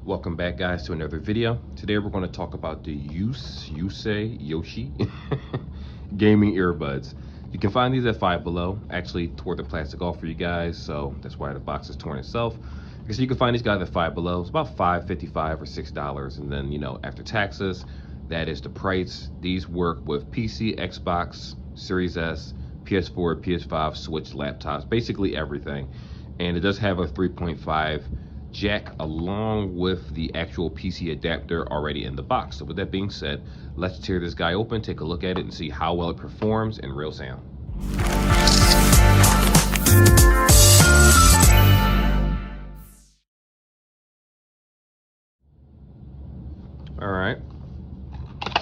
Welcome back, guys, to another video. Today we're going to talk about the Youse gaming earbuds. You can find these at Five Below. Actually tore the plastic off for you guys, so that's why the box is torn itself. So you can find these guys at Five Below. It's about $5.55 or $6, and then after taxes, that is the price. These work with PC, Xbox, Series S, PS4, PS5, Switch, laptops, basically everything. And it does have a 3.5 jack along with the actual PC adapter already in the box. So with that being said, let's tear this guy open, take a look at it, and see how well it performs in real sound. Alright,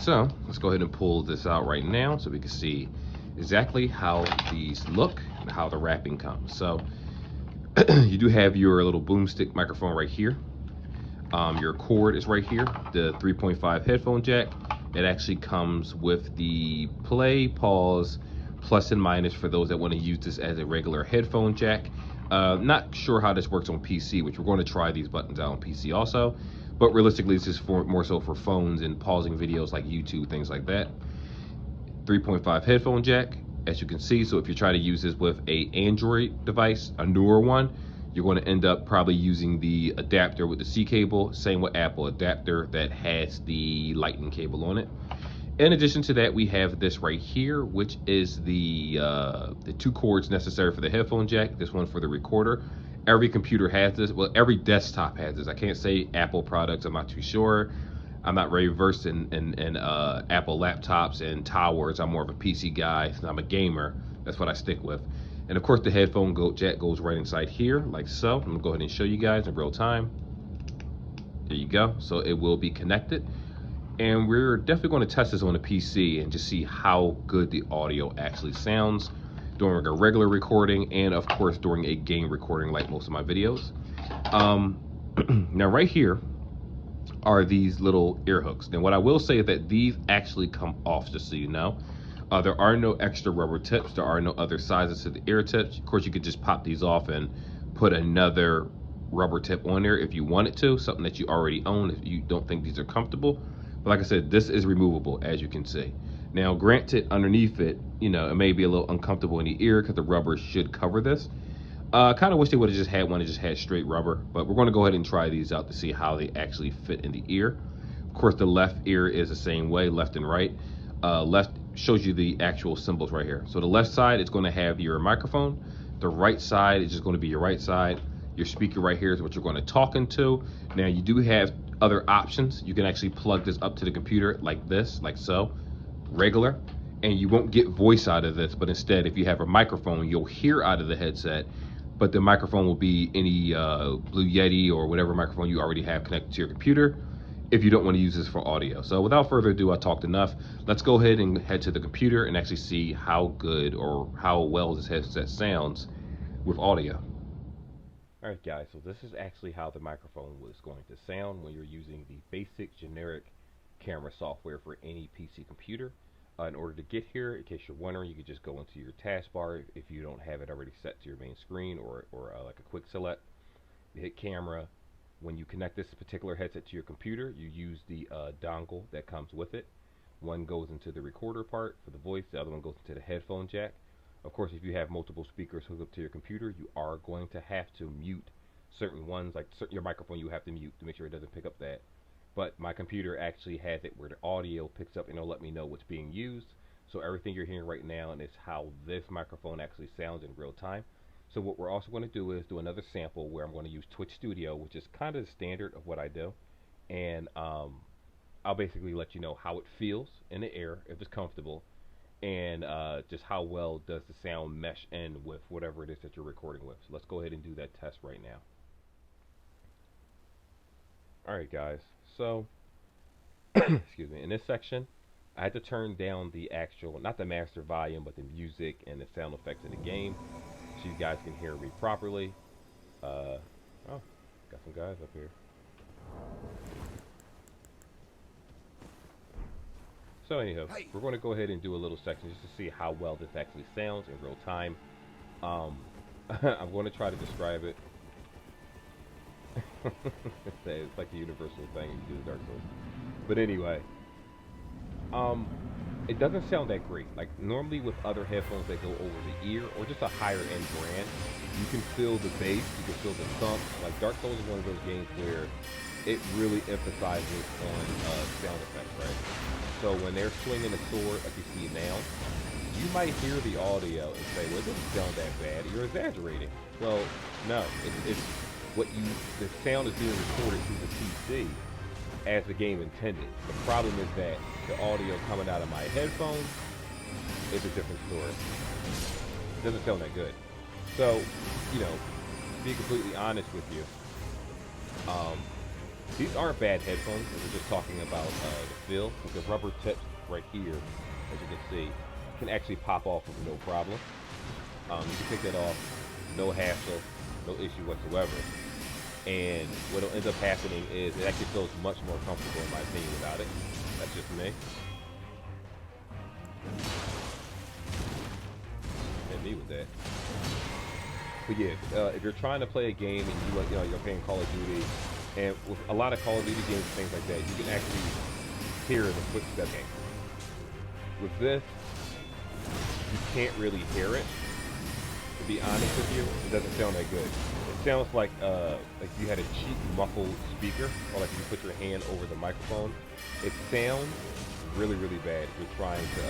so let's go ahead and pull this out right now so we can see exactly how these look and how the wrapping comes. So you do have your little boomstick microphone right here. Your cord is right here, the 3.5 headphone jack. It actually comes with the play, pause, plus and minus for those that want to use this as a regular headphone jack. Not sure how this works on PC, which we're going to try these buttons out on PC also. But realistically, this is more so for phones and pausing videos like YouTube, things like that. 3.5 headphone jack, as you can see. So if you try to use this with a Android device, a newer one, you're going to end up probably using the adapter with the C cable. Same with Apple, adapter that has the lightning cable on it. In addition to that, we have this right here, which is the two cords necessary for the headphone jack. This one for the recorder. Every computer has this. Well, every desktop has this. I can't say Apple products. I'm not too sure. I'm not very versed in Apple laptops and towers. I'm more of a PC guy. I'm a gamer. That's what I stick with. And of course, the headphone jack goes right inside here, like so. I'm gonna go ahead and show you guys in real time. There you go. So it will be connected. And we're definitely going to test this on a PC and just see how good the audio actually sounds during a regular recording and of course during a game recording like most of my videos. Now right here are these little ear hooks. And what I will say is that these actually come off, just so you know. There are no extra rubber tips. There are no other sizes to the ear tips. Of course, you could just pop these off and put another rubber tip on there if you wanted to, something that you already own if you don't think these are comfortable. But like I said, this is removable, as you can see. Now, granted, underneath it, it may be a little uncomfortable in the ear because the rubber should cover this. Kind of wish they would have just had one that just had straight rubber, but we're going to go ahead and try these out to see how they actually fit in the ear. Of course, the left ear is the same way, left and right. Left shows you the actual symbols right here. So the left side is going to have your microphone. The right side is just going to be your right side. Your speaker right here is what you're going to talk into. Now, you do have other options. You can actually plug this up to the computer like this, like so, regular. And you won't get voice out of this, but instead, if you have a microphone, you'll hear out of the headset, but the microphone will be any Blue Yeti or whatever microphone you already have connected to your computer if you don't want to use this for audio. So without further ado, I talked enough. Let's go ahead and head to the computer and actually see how good or how well this headset sounds with audio. Alright guys, so this is actually how the microphone was going to sound when you're using the basic generic camera software for any PC computer. In order to get here, in case you're wondering, you could just go into your taskbar if you don't have it already set to your main screen or like a quick select. You hit camera. When you connect this particular headset to your computer, you use the dongle that comes with it. One goes into the recorder part for the voice, the other one goes into the headphone jack. Of course, if you have multiple speakers hooked up to your computer, you are going to have to mute certain ones, like your microphone you have to mute to make sure it doesn't pick up that. But my computer actually has it where the audio picks up and it'll let me know what's being used. So everything you're hearing right now is how this microphone actually sounds in real time. So what we're also going to do is do another sample where I'm going to use Twitch Studio, which is kind of the standard of what I do. And I'll basically let you know how it feels in the air, if it's comfortable, and just how well does the sound mesh in with whatever it is that you're recording with. So let's go ahead and do that test right now. Alright guys, so excuse me, in this section I had to turn down the actual, not the master volume, but the music and the sound effects in the game so you guys can hear me properly. Oh, got some guys up here. So anyhow, we're going to go ahead and do a little section just to see how well this actually sounds in real time. I'm going to try to describe it. It's like the universal thing you do with Dark Souls. But anyway, um, it doesn't sound that great. Like normally with other headphones that go over the ear or just a higher end brand, you can feel the bass, you can feel the thump. Like Dark Souls is one of those games where it really emphasizes on sound effects, right? So when they're swinging a sword, like you see now, you might hear the audio and say, well, it doesn't sound that bad. You're exaggerating. Well, no, it's what you, the sound is being recorded through the PC as the game intended. The problem is that the audio coming out of my headphones is a different story. It doesn't sound that good. So, you know, to be completely honest with you, these aren't bad headphones. We're just talking about the feel. With the rubber tips right here, as you can see, can actually pop off with no problem. You can take that off, no hassle, no issue whatsoever. And what will end up happening is it actually feels much more comfortable in my opinion without it. That's just me. Hit me with that. But yeah, if you're trying to play a game and you know, you're playing Call of Duty, and with a lot of Call of Duty games and things like that, you can actually hear the footstep game. With this, you can't really hear it. To be honest with you, it doesn't sound that good. It sounds like you had a cheap muffled speaker, or like you put your hand over the microphone. It sounds really, really bad if you're trying to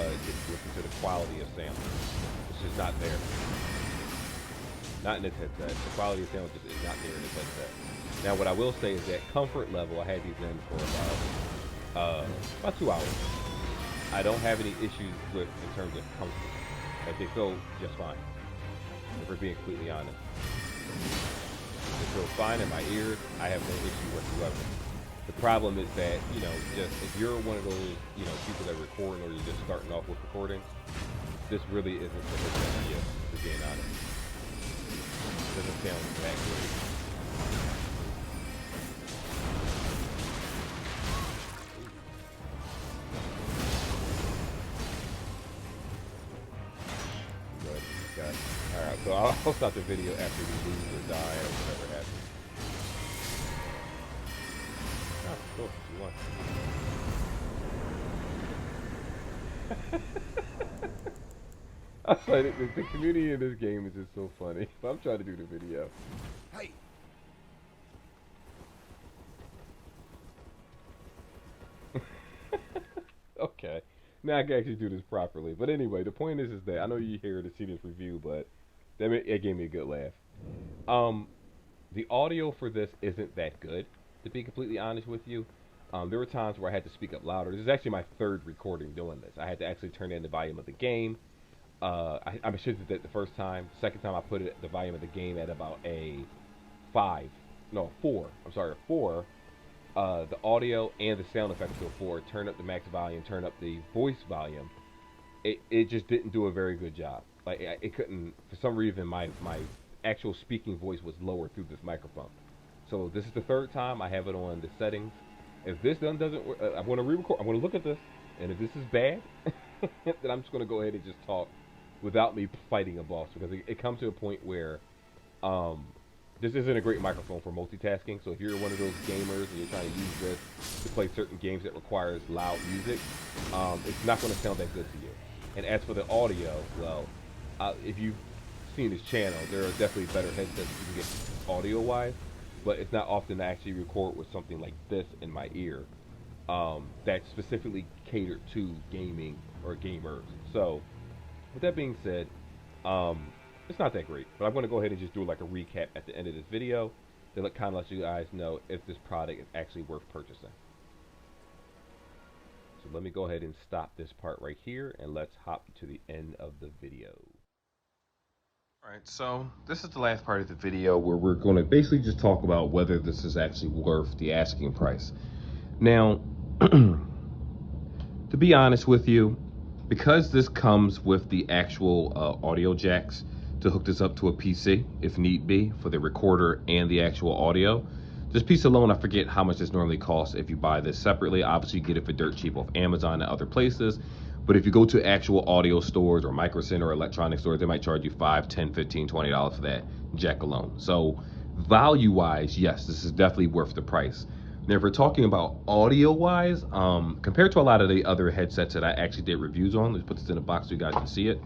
listen to the quality of sound. It's just not there. Not in this headset. The quality of sound just is not there in this headset. Now, what I will say is that comfort level, I had these in for about 2 hours. I don't have any issues with in terms of comfort. Like they feel just fine. If we're being completely honest. It feels fine in my ears. I have no issue whatsoever. The problem is that, you know, just if you're one of those, you know, people that record or you're just starting off with recording, this really isn't the headset for you, to being honest. It doesn't sound that great. Alright, so I'll stop the video after we lose or die or whatever happens. Oh, cool, you won. I was like, the community in this game is just so funny. I'm trying to do the video. Hey! Okay. Now I can actually do this properly. But anyway, the point is that I know you're here to see this review, but it gave me a good laugh. The audio for this isn't that good, to be completely honest with you. There were times where I had to speak up louder. This is actually my third recording doing this. I had to actually turn in the volume of the game. I should have did that the first time. Second time I put the volume of the game at about a 4. I'm sorry, a 4. The audio and the sound effects to a 4. Turn up the max volume, turn up the voice volume. It just didn't do a very good job. Like it couldn't, for some reason, my actual speaking voice was lower through this microphone. So this is the third time I have it on the settings. If this doesn't work, I'm going to re-record. I'm going to look at this, and if this is bad, then I'm just going to go ahead and just talk without me fighting a boss, because it comes to a point where this isn't a great microphone for multitasking. So if you're one of those gamers and you're trying to use this to play certain games that requires loud music, it's not going to sound that good to you. And as for the audio, well, if you've seen this channel, there are definitely better headsets you can get audio-wise, but it's not often I actually record with something like this in my ear that's specifically catered to gaming or gamers. So, with that being said, it's not that great, but I'm going to go ahead and just do like a recap at the end of this video to kind of let you guys know if this product is actually worth purchasing. So let me go ahead and stop this part right here, and let's hop to the end of the video. Alright, so this is the last part of the video where we're going to basically just talk about whether this is actually worth the asking price. Now, to be honest with you, because this comes with the actual audio jacks to hook this up to a PC, if need be, for the recorder and the actual audio. This piece alone, I forget how much this normally costs if you buy this separately. Obviously, you get it for dirt cheap off Amazon and other places. But if you go to actual audio stores or Micro Center or electronic stores, they might charge you $5, $10, $15, $20 for that jack alone. So value-wise, yes, this is definitely worth the price. Now, if we're talking about audio-wise, compared to a lot of the other headsets that I actually did reviews on, let's put this in a box so you guys can see it.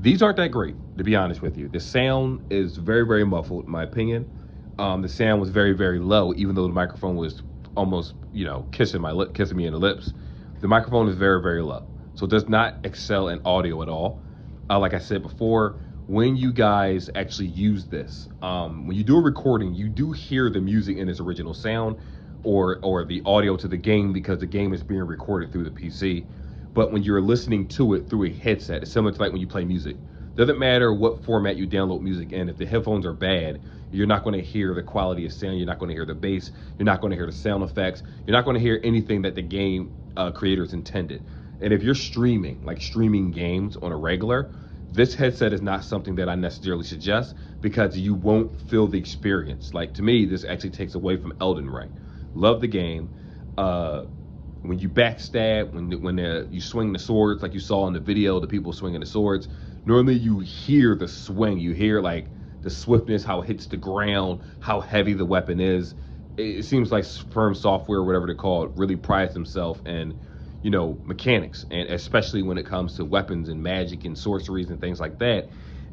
These aren't that great, to be honest with you. The sound is very, very muffled, in my opinion. The sound was very, very low, even though the microphone was almost, you know, kissing me in the lips. The microphone is very, very low, so it does not excel in audio at all. Like I said before, when you guys actually use this, when you do a recording, you do hear the music in its original sound, or the audio to the game, because the game is being recorded through the PC. But when you're listening to it through a headset, it's similar to like when you play music. Doesn't matter what format you download music in, if the headphones are bad, you're not going to hear the quality of sound, you're not going to hear the bass, you're not going to hear the sound effects, you're not going to hear anything that the game creators intended. And if you're streaming, like streaming games on a regular, this headset is not something that I necessarily suggest, because you won't feel the experience. Like, to me, this actually takes away from Elden Ring. Love the game. When you backstab, when you swing the swords, like you saw in the video, the people swinging the swords, normally you hear the swing, you hear like the swiftness, how it hits the ground, how heavy the weapon is. It seems like Firm Software, whatever they call it, really prides themselves in, you know, mechanics, and especially when it comes to weapons and magic and sorceries and things like that.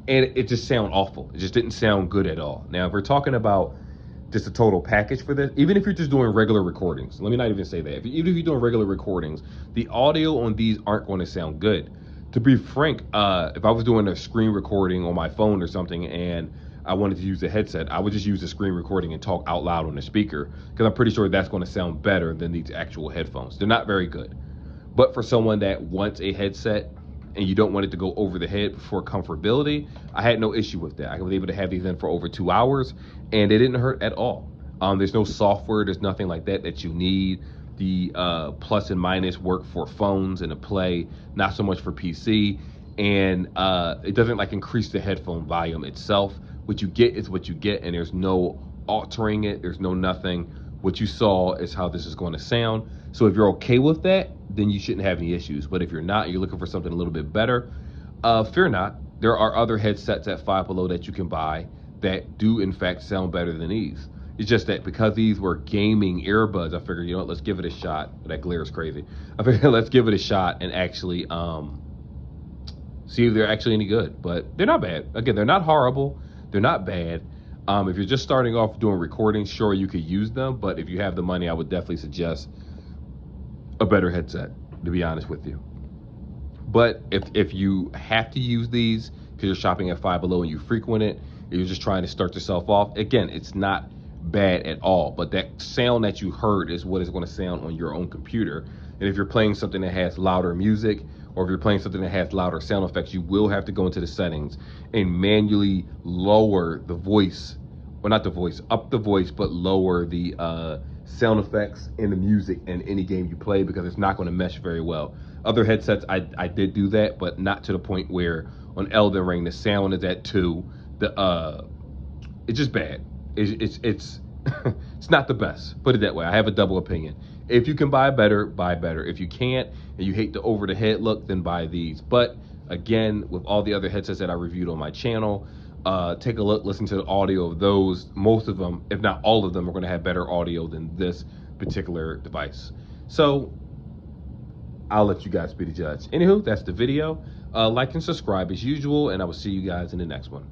And it just sounded awful. It just didn't sound good at all. Now, if we're talking about just a total package for this, even if you're just doing regular recordings, let me not even say that. Even if you're doing regular recordings, the audio on these aren't going to sound good. To be frank, if I was doing a screen recording on my phone or something and I wanted to use a headset, I would just use the screen recording and talk out loud on the speaker, because I'm pretty sure that's going to sound better than these actual headphones. They're not very good. But for someone that wants a headset and you don't want it to go over the head for comfortability, I had no issue with that. I was able to have these in for over 2 hours, and it didn't hurt at all. There's no software, there's nothing like that that you need. The plus and minus work for phones and to play, not so much for PC. And it doesn't like increase the headphone volume itself. What you get is what you get, and there's no altering it, there's no nothing. What you saw is how this is going to sound. So if you're okay with that, then you shouldn't have any issues. But if you're not, you're looking for something a little bit better, fear not. There are other headsets at Five Below that you can buy that do in fact sound better than these. It's just that because these were gaming earbuds, I figured, you know what, let's give it a shot. That glare is crazy. I figured let's give it a shot and actually see if they're actually any good. But they're not bad. Again, they're not horrible. They're not bad. If you're just starting off doing recordings, sure, you could use them. But if you have the money, I would definitely suggest a better headset, to be honest with you. But if you have to use these because you're shopping at Five Below and you frequent it, and you're just trying to start yourself off, again, it's not bad at all. But that sound that you heard is what is going to sound on your own computer. And if you're playing something that has louder music, or if you're playing something that has louder sound effects, you will have to go into the settings and manually lower the voice, or not the voice, up the voice, but lower the sound effects and the music in any game you play, because it's not going to mesh very well. Other headsets, I did do that, but not to the point where on Elden Ring the sound is at 2. It's just bad. It's it's not the best. Put it that way. I have a double opinion. If you can buy better, buy better. If you can't and you hate the over the head look, then buy these. But again, with all the other headsets that I reviewed on my channel, take a look, listen to the audio of those. Most of them, if not all of them, are going to have better audio than this particular device. So I'll let you guys be the judge. Anywho, that's the video. Like and subscribe as usual, and I will see you guys in the next one.